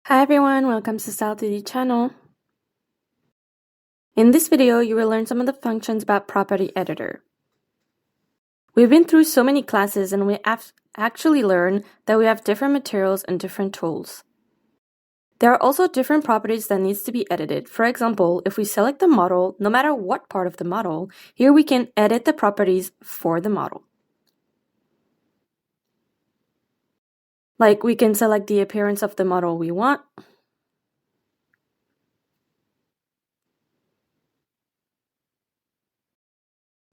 Hi everyone, welcome to Style3D channel. In this video, you will learn some of the functions about Property Editor. We've been through so many classes and we actually learned that we have different materials and different tools. There are also different properties that needs to be edited. For example, if we select the model, no matter what part of the model, here we can edit the properties for the model. Like we can select the appearance of the model we want.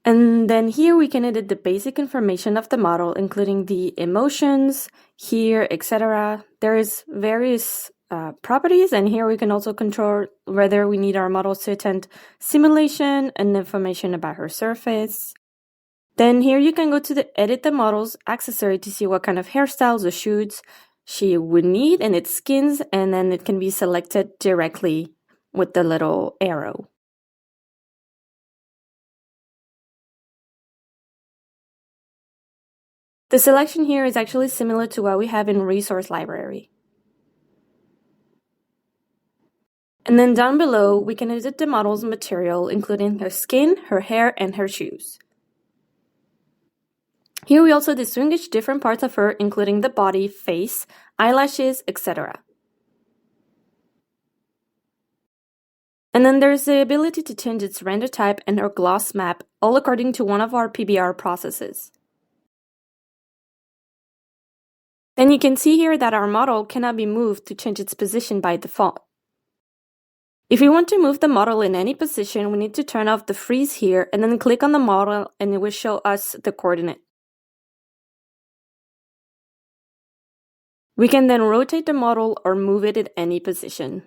And then here we can edit the basic information of the model, including the emotions, here, etc. There is various properties, and here we can also control whether we need our models to attend simulation and information about her surface. Then here you can go to the Edit the Models accessory to see what kind of hairstyles or shoots she would need and its skins, and then it can be selected directly with the little arrow. The selection here is actually similar to what we have in Resource Library. And then down below, we can edit the model's material, including her skin, her hair, and her shoes. Here we also distinguish different parts of her, including the body, face, eyelashes, etc. And then there's the ability to change its render type and her gloss map, all according to one of our PBR processes. Then you can see here that our model cannot be moved to change its position by default. If we want to move the model in any position, we need to turn off the freeze here and then click on the model and it will show us the coordinate. We can then rotate the model or move it at any position.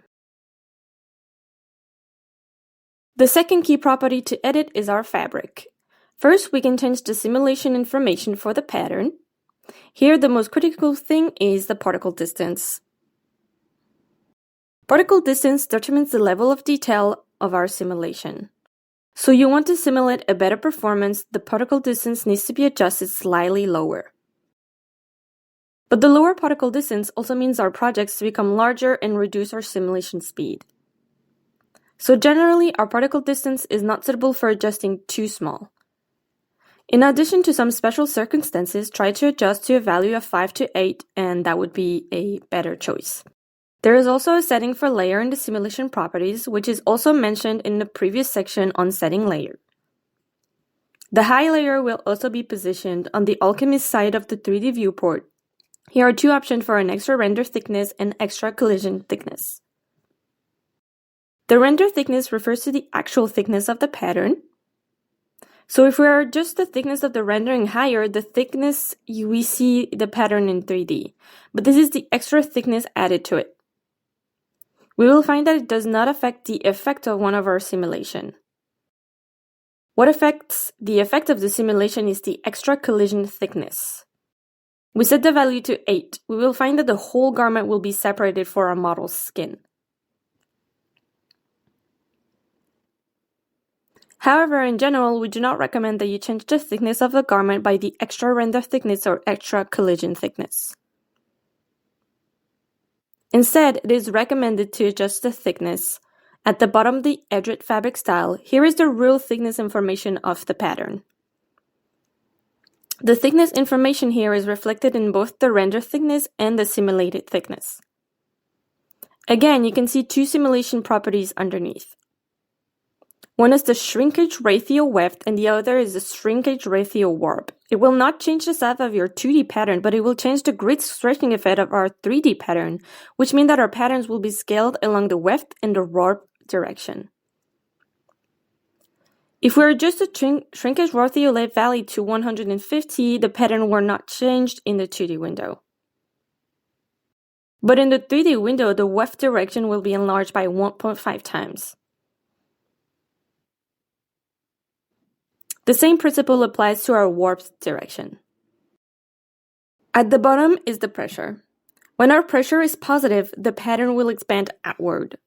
The second key property to edit is our fabric. First, we can change the simulation information for the pattern. Here, the most critical thing is the particle distance. Particle distance determines the level of detail of our simulation. So you want to simulate a better performance, the particle distance needs to be adjusted slightly lower. But the lower particle distance also means our projects become larger and reduce our simulation speed. So generally, our particle distance is not suitable for adjusting too small. In addition to some special circumstances, try to adjust to a value of 5 to 8, and that would be a better choice. There is also a setting for layer in the simulation properties, which is also mentioned in the previous section on setting layer. The high layer will also be positioned on the Alchemist side of the 3D viewport. Here are two options for an extra render thickness and extra collision thickness. The render thickness refers to the actual thickness of the pattern. So if we adjust the thickness of the rendering higher, the thickness we see the pattern in 3D. But this is the extra thickness added to it. We will find that it does not affect the effect of one of our simulation. What affects the effect of the simulation is the extra collision thickness. We set the value to 8. We will find that the whole garment will be separated for our model's skin. However, in general, we do not recommend that you change the thickness of the garment by the extra render thickness or extra collision thickness. Instead, it is recommended to adjust the thickness. At the bottom of the Edit Fabric Style, here is the real thickness information of the pattern. The thickness information here is reflected in both the render thickness and the simulated thickness. Again, you can see two simulation properties underneath. One is the shrinkage ratio weft and the other is the shrinkage ratio warp. It will not change the size of your 2D pattern, but it will change the grid stretching effect of our 3D pattern, which means that our patterns will be scaled along the weft and the warp direction. If we adjust the shrinkage ratio left value to 150, the pattern will not change in the 2D window. But in the 3D window, the weft direction will be enlarged by 1.5 times. The same principle applies to our warped direction. At the bottom is the pressure. When our pressure is positive, the pattern will expand outward.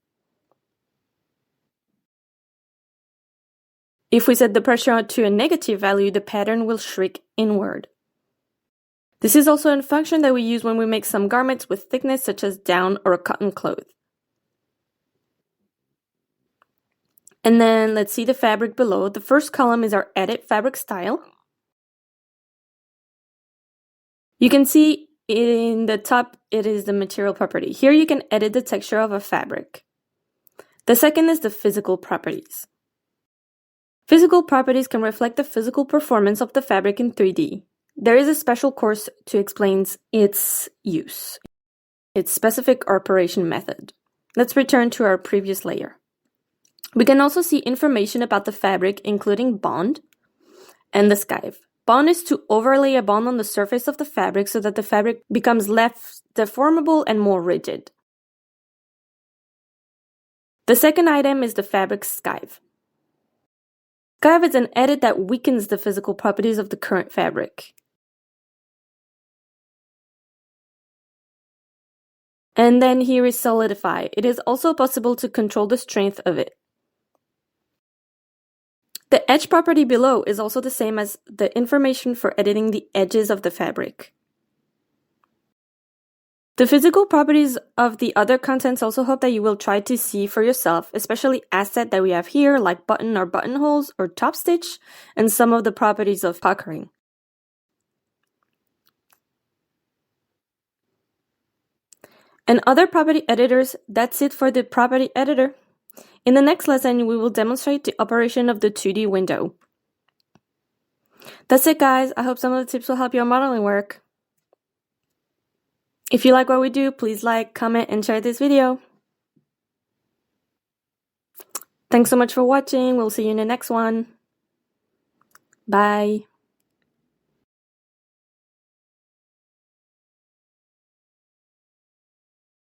If we set the pressure to a negative value, the pattern will shrink inward. This is also a function that we use when we make some garments with thickness such as down or cotton cloth. And then let's see the fabric below. The first column is our edit fabric style. You can see in the top, it is the material property. Here you can edit the texture of a fabric. The second is the physical properties. Physical properties can reflect the physical performance of the fabric in 3D. There is a special course to explain its use, its specific operation method. Let's return to our previous layer. We can also see information about the fabric, including bond and the skive. Bond is to overlay a bond on the surface of the fabric so that the fabric becomes less deformable and more rigid. The second item is the fabric skive. Skive is an edit that weakens the physical properties of the current fabric. And then here is solidify. It is also possible to control the strength of it. The edge property below is also the same as the information for editing the edges of the fabric. The physical properties of the other contents also hope that you will try to see for yourself, especially assets that we have here like button or buttonholes or top stitch, and some of the properties of puckering. And other property editors, that's it for the property editor. In the next lesson, we will demonstrate the operation of the 2D window. That's it, guys. I hope some of the tips will help your modeling work. If you like what we do, please like, comment, and share this video. Thanks so much for watching. We'll see you in the next one. Bye.